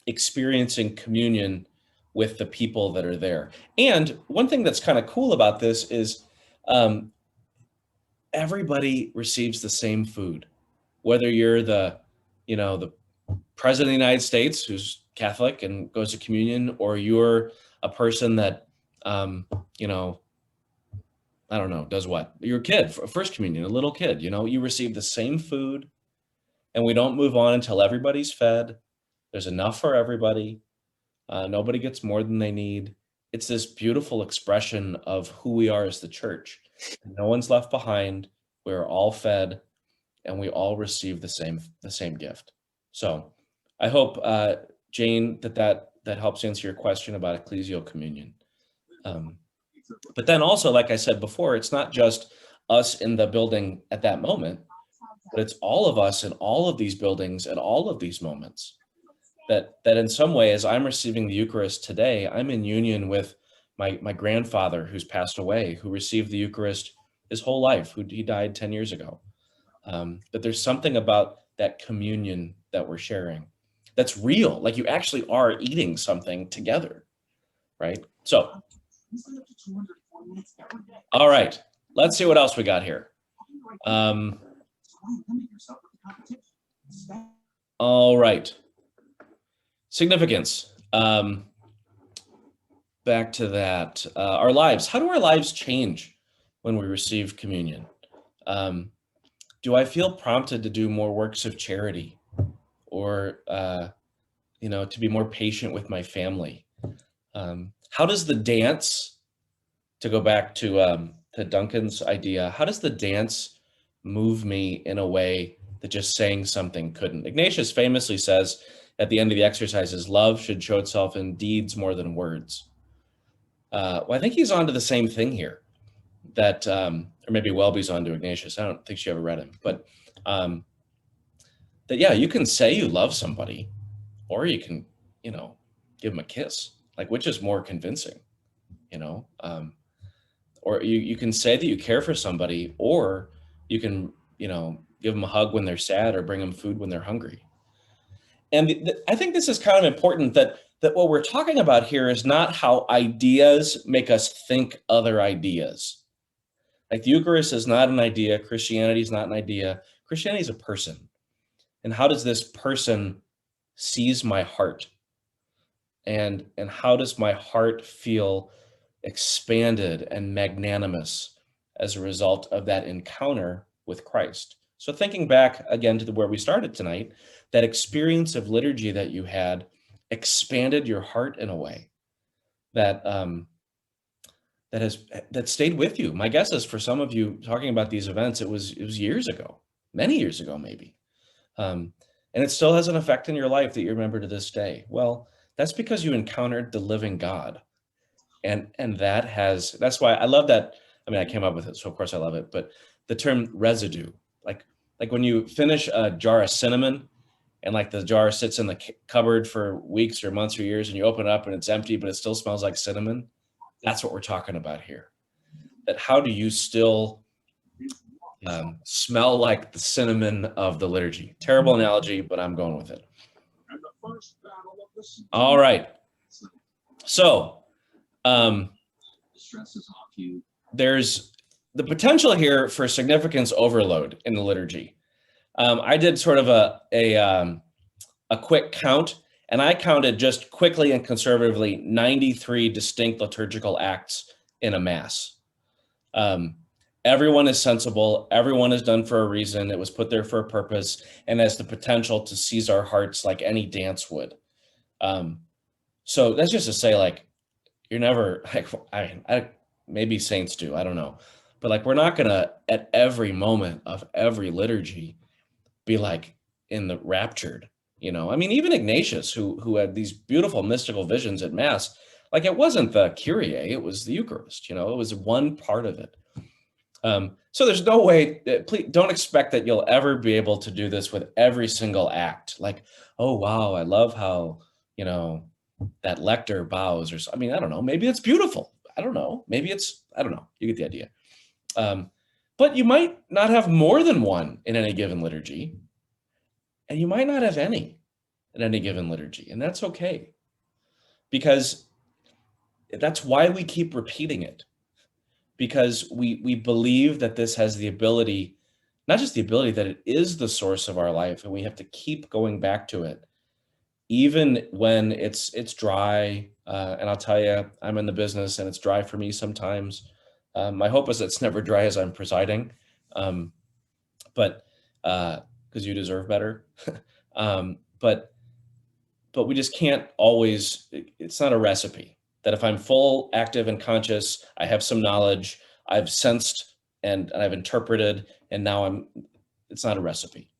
experiencing communion with the people that are there. And one thing that's kind of cool about this is everybody receives the same food, whether you're the president of the United States who's Catholic and goes to communion, or you're a person that, I don't know, does what? You're a kid, first communion, a little kid, you receive the same food, and we don't move on until everybody's fed. There's enough for everybody. Nobody gets more than they need. It's this beautiful expression of who we are as the church. No one's left behind. We're all fed, and we all receive the same gift. So I hope, Jane, that helps answer your question about ecclesial communion. But then also, like I said before, it's not just us in the building at that moment, but it's all of us in all of these buildings at all of these moments. That in some way, as I'm receiving the Eucharist today, I'm in union with my grandfather who's passed away, who received the Eucharist his whole life, he died 10 years ago. But there's something about that communion that we're sharing that's real, like you actually are eating something together, right? So All right, let's see what else we got here. All right, significance. Back to that, our lives. How do our lives change when we receive communion? Do I feel prompted to do more works of charity, or to be more patient with my family? How does the dance, to go back to Duncan's idea, how does the dance move me in a way that just saying something couldn't? Ignatius famously says at the end of the exercises, love should show itself in deeds more than words. Well, I think he's onto the same thing here. That, or maybe Welby's onto Ignatius. I don't think she ever read him, but that, yeah, you can say you love somebody, or you can, give them a kiss. Like, which is more convincing, or you can say that you care for somebody, or you can, give them a hug when they're sad, or bring them food when they're hungry. And I think this is kind of important, that what we're talking about here is not how ideas make us think other ideas. Like, the Eucharist is not an idea. Christianity is not an idea. Christianity is a person. And how does this person seize my heart? And how does my heart feel expanded and magnanimous as a result of that encounter with Christ? So thinking back again to where we started tonight, that experience of liturgy that you had expanded your heart in a way that that stayed with you. My guess is, for some of you talking about these events, it was years ago, many years ago, maybe. And it still has an effect in your life that you remember to this day. Well, that's because you encountered the living God. And that's why I love that. I mean, I came up with it, so of course I love it, but the term residue, like when you finish a jar of cinnamon, and like the jar sits in the cupboard for weeks or months or years, and you open it up and it's empty, but it still smells like cinnamon. That's what we're talking about here. That how do you still smell like the cinnamon of the liturgy? Terrible analogy, but I'm going with it. All right. So there's the potential here for significance overload in the liturgy. I did sort of a quick count, and I counted just quickly and conservatively 93 distinct liturgical acts in a mass. Everyone is sensible. Everyone is done for a reason. It was put there for a purpose, and has the potential to seize our hearts like any dance would. So that's just to say, like, you're never, like, I maybe saints do, I don't know, but like, we're not gonna at every moment of every liturgy be like in the raptured. I mean, even Ignatius, who had these beautiful mystical visions at Mass, like, it wasn't the Kyrie, it was the Eucharist. It was one part of it. So there's no way, please don't expect that you'll ever be able to do this with every single act. Like, oh, wow, I love how, that lector bows, or, I mean, I don't know, maybe it's beautiful. I don't know. Maybe it's, I don't know. You get the idea. But you might not have more than one in any given liturgy, and you might not have any in any given liturgy, and that's okay, because that's why we keep repeating it, because we believe that this has the ability, not just the ability, that it is the source of our life, and we have to keep going back to it, even when it's dry. And I'll tell you, I'm in the business, and it's dry for me sometimes. My hope is it's never dry as I'm presiding, but because you deserve better. But we just can't always. It's not a recipe that if I'm full, active, and conscious, I have some knowledge, I've sensed, and I've interpreted, and now it's not a recipe.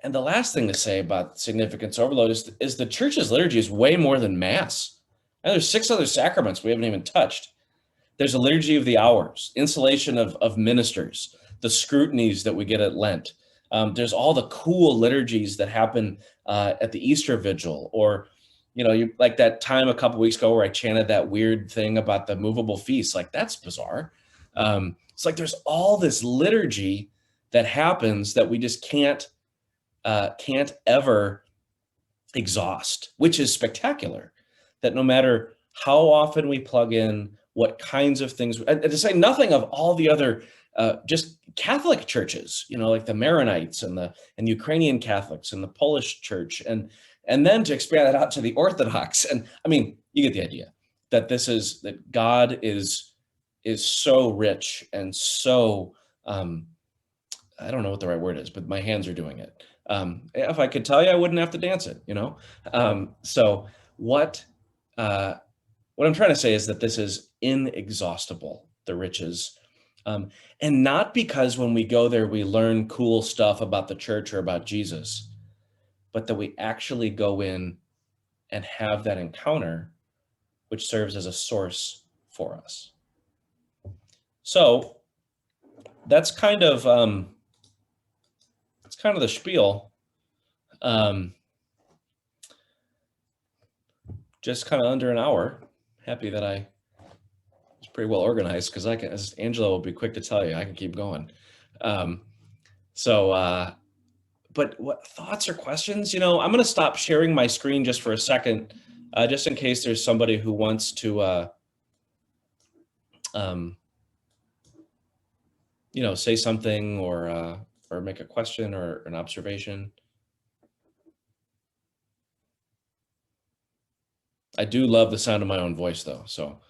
And the last thing to say about significance overload is the church's liturgy is way more than Mass. And there's 6 other sacraments we haven't even touched. There's a liturgy of the hours, installation of ministers, the scrutinies that we get at Lent. There's all the cool liturgies that happen at the Easter Vigil, or, you like that time a couple weeks ago where I chanted that weird thing about the movable feast. Like, that's bizarre. It's like there's all this liturgy that happens that we just can't ever exhaust, which is spectacular. That no matter how often we plug in, what kinds of things, and to say nothing of all the other just Catholic churches, like the Maronites and the Ukrainian Catholics and the Polish Church, and then to expand that out to the Orthodox. And I mean, you get the idea that God is so rich and so I don't know what the right word is, but my hands are doing it. If I could tell you, I wouldn't have to dance it. So what I'm trying to say is that this is inexhaustible, the riches. And not because when we go there, we learn cool stuff about the church or about Jesus, but that we actually go in and have that encounter, which serves as a source for us. So that's kind of the spiel. Just kind of under an hour. Happy that I was pretty well organized, because as Angela will be quick to tell you, I can keep going. But what thoughts or questions? I'm going to stop sharing my screen just for a second, just in case there's somebody who wants to, say something or make a question or an observation. I do love the sound of my own voice, though. So,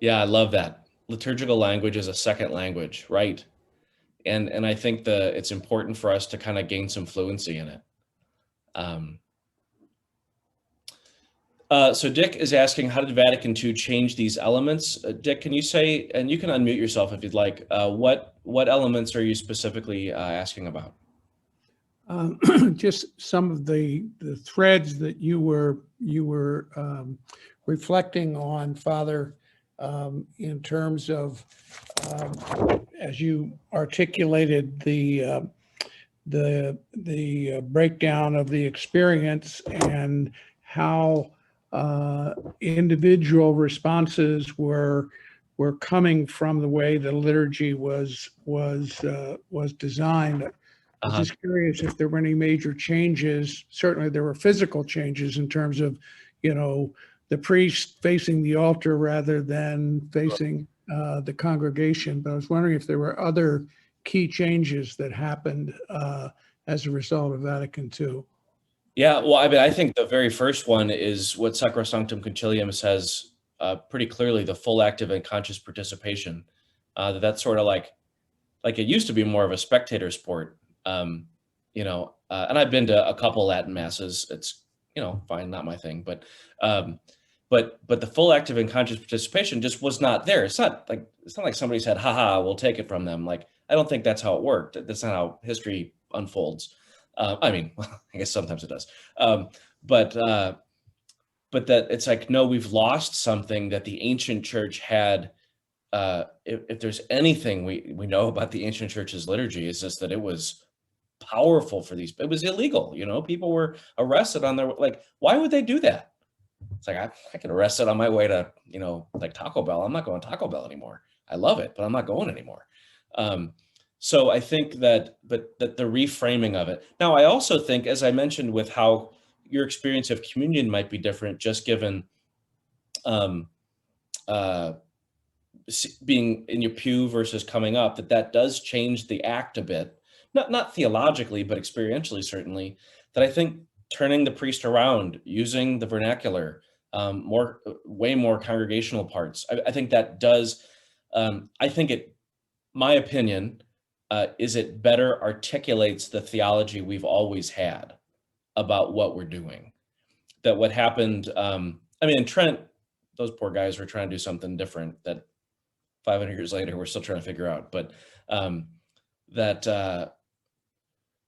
yeah, I love that. Liturgical language is a second language, right? And I think it's important for us to kind of gain some fluency in it. So Dick is asking, how did Vatican II change these elements? Dick, can you say, and you can unmute yourself if you'd like, what elements are you specifically asking about? Just some of the threads that you were reflecting on, Father, in terms of as you articulated the breakdown of the experience and how individual responses were coming from the way the liturgy was designed. I was just curious if there were any major changes. Certainly there were physical changes in terms of, the priest facing the altar rather than facing the congregation. But I was wondering if there were other key changes that happened as a result of Vatican II. Yeah, well, I mean, I think the very first one is what Sacrosanctum Concilium says pretty clearly: the full active and conscious participation. That's sort of like it used to be more of a spectator sport, and I've been to a couple Latin masses. It's fine, not my thing, but the full active and conscious participation just was not there. It's not like somebody said, "Haha, we'll take it from them." Like, I don't think that's how it worked. That's not how history unfolds. I mean, I guess sometimes it does. But that it's like, no, we've lost something that the ancient church had. If there's anything we know about the ancient church's liturgy, is just that it was powerful for these. It was illegal. People were arrested on their, why would they do that? It's like, I get arrested on my way to, Taco Bell. I'm not going to Taco Bell anymore. I love it, but I'm not going anymore. So I think that the reframing of it. Now, I also think, as I mentioned, with how your experience of communion might be different, just given being in your pew versus coming up, that does change the act a bit. Not theologically, but experientially, certainly. That I think turning the priest around, using the vernacular, way more congregational parts. I think that does. I think my opinion, is it better articulates the theology we've always had about what we're doing. That what happened, in Trent, those poor guys were trying to do something different that 500 years later we're still trying to figure out. But that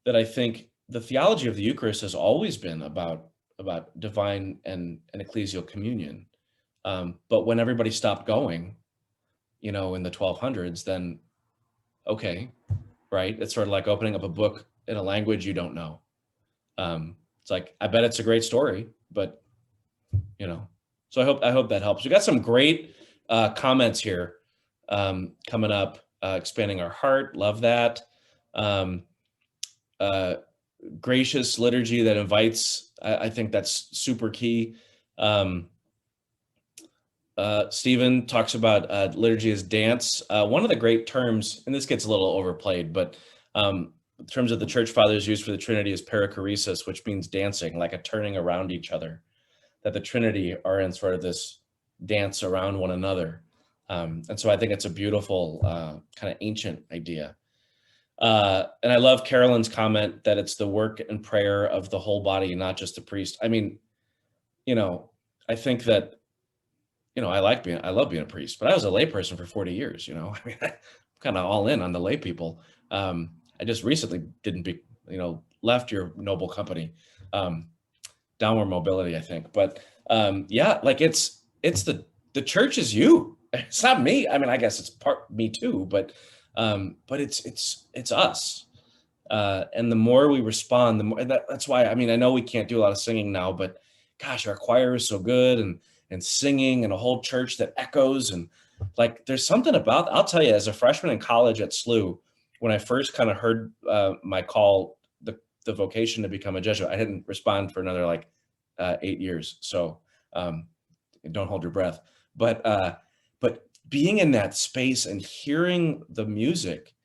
I think the theology of the Eucharist has always been about divine and ecclesial communion. But when everybody stopped going, in the 1200s, then okay, right? It's sort of like opening up a book in a language you don't know. It's like, I bet it's a great story, but so I hope that helps. We got some great comments here coming up. Expanding our heart, love that. gracious liturgy that invites. I think that's super key. Stephen talks about liturgy as dance. One of the great terms, and this gets a little overplayed, but terms that the church fathers use for the Trinity is perichoresis, which means dancing, like a turning around each other. That the Trinity are in sort of this dance around one another. And so I think it's a beautiful kind of ancient idea. And I love Carolyn's comment that it's the work and prayer of the whole body, not just the priest. I mean, I think that, I love being a priest, but I was a layperson for 40 years, I mean, I'm kind of all in on the lay people. I just recently left your noble company, downward mobility, I think. But yeah, like it's the church is you. It's not me. I mean, I guess it's part me too, but it's us. And the more we respond, the more that's why, I mean, I know we can't do a lot of singing now, but gosh, our choir is so good and singing and a whole church that echoes. And like, there's something about, I'll tell you, as a freshman in college at SLU, when I first kind of heard my call, the vocation to become a Jesuit, I didn't respond for another 8 years. So don't hold your breath. But being in that space and hearing the music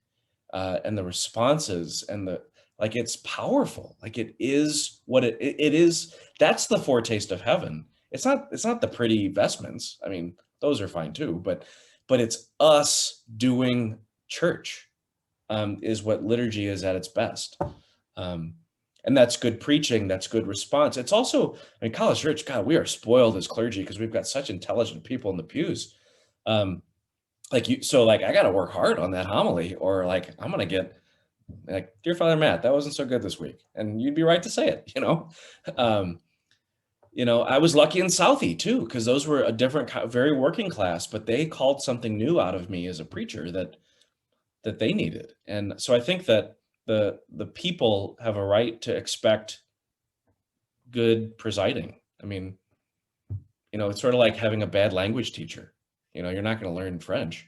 and the responses and it's powerful. Like, it is what it is. That's the foretaste of heaven. It's not the pretty vestments. I mean, those are fine too, but it's us doing church is what liturgy is at its best. And that's good preaching. That's good response. It's also, I mean, college church, God, we are spoiled as clergy because we've got such intelligent people in the pews. I got to work hard on that homily, or I'm going to get Dear Father Matt, that wasn't so good this week. And you'd be right to say it, I was lucky in Southie too, because those were a different, very working class, but they called something new out of me as a preacher that they needed. And so I think that the people have a right to expect good presiding. I mean, it's sort of like having a bad language teacher. You're not going to learn French.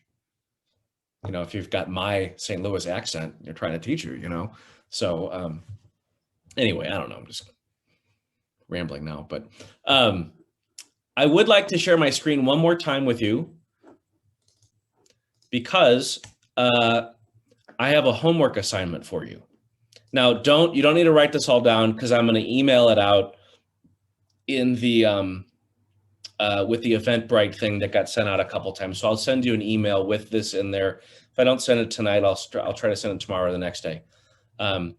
If you've got my St. Louis accent, you're trying to teach her, So anyway, I don't know. I'm just rambling now, but I would like to share my screen one more time with you because I have a homework assignment for you. Now, you don't need to write this all down, because I'm going to email it out in the with the Eventbrite thing that got sent out a couple times. So I'll send you an email with this in there. If I don't send it tonight, I'll try to send it tomorrow or the next day. But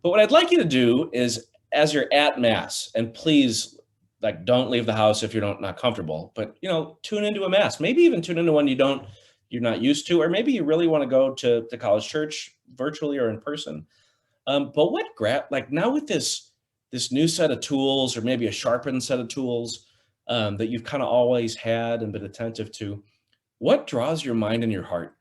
what I'd like you to do is, as you're at Mass, and please, don't leave the house if you're not comfortable, but tune into a Mass. Maybe even tune into one you're not used to, or maybe you really want to go to the college church virtually or in person. But now with this new set of tools, or maybe a sharpened set of tools that you've kind of always had and been attentive to, what draws your mind and your heart?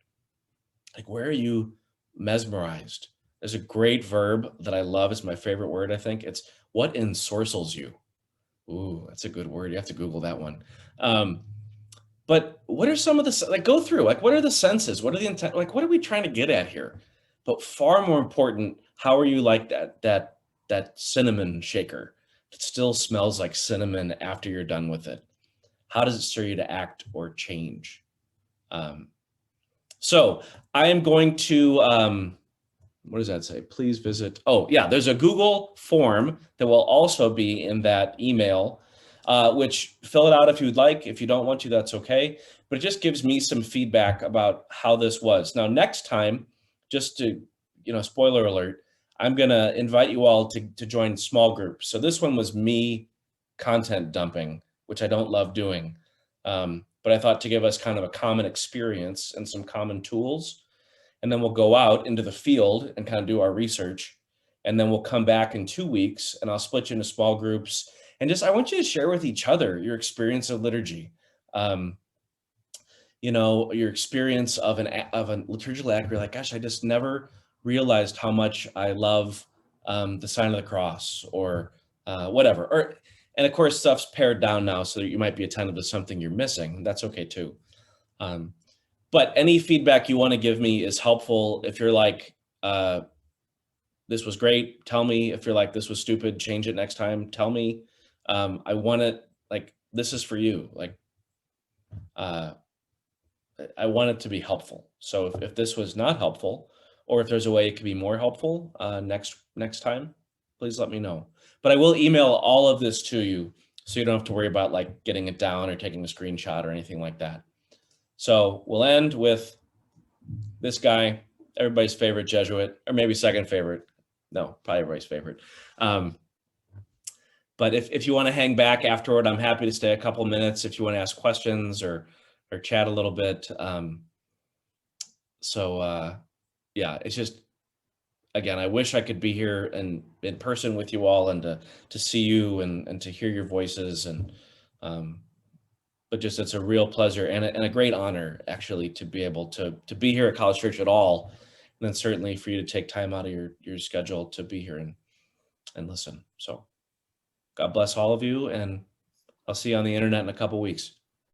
Where are you mesmerized? There's a great verb that I love. It's my favorite word, I think. It's what ensorcels you. Ooh, that's a good word. You have to Google that one. But what are some of the, go through, what are the senses? What are the intent? What are we trying to get at here? But far more important, how are you like that cinnamon shaker that still smells like cinnamon after you're done with it? How does it stir you to act or change? So I am going to, what does that say? Please visit. Oh yeah, there's a Google form that will also be in that email, which fill it out if you'd like. If you don't want to, that's okay. But it just gives me some feedback about how this was. Now, next time, just to, spoiler alert, I'm going to invite you all to join small groups. So this one was me content dumping, which I don't love doing. But I thought to give us kind of a common experience and some common tools. And then we'll go out into the field and kind of do our research. And then we'll come back in 2 weeks, and I'll split you into small groups. And I want you to share with each other your experience of liturgy. Your experience of a liturgical act. You're like, gosh, I just never realized how much I love the sign of the cross, or whatever. And of course, stuff's pared down now, so that you might be attentive to something you're missing. That's okay too. But any feedback you want to give me is helpful. If you're like, this was great. Tell me if you're like, this was stupid, change it next time. Tell me. I want it, like, this is for you. Like, uh, I want it to be helpful. So if this was not helpful, or if there's a way it could be more helpful next time, please let me know. But I will email all of this to you, so you don't have to worry about like getting it down or taking a screenshot or anything like that. So we'll end with this guy, everybody's favorite Jesuit, or maybe second favorite. No, probably everybody's favorite. But if you want to hang back afterward, I'm happy to stay a couple minutes if you want to ask questions or chat a little bit. Yeah, it's just, again, I wish I could be here and in person with you all and to see you and to hear your voices but just it's a real pleasure and a great honor actually to be able to be here at College Church at all, and then certainly for you to take time out of your schedule to be here and listen. So God bless all of you, and I'll see you on the internet in a couple weeks.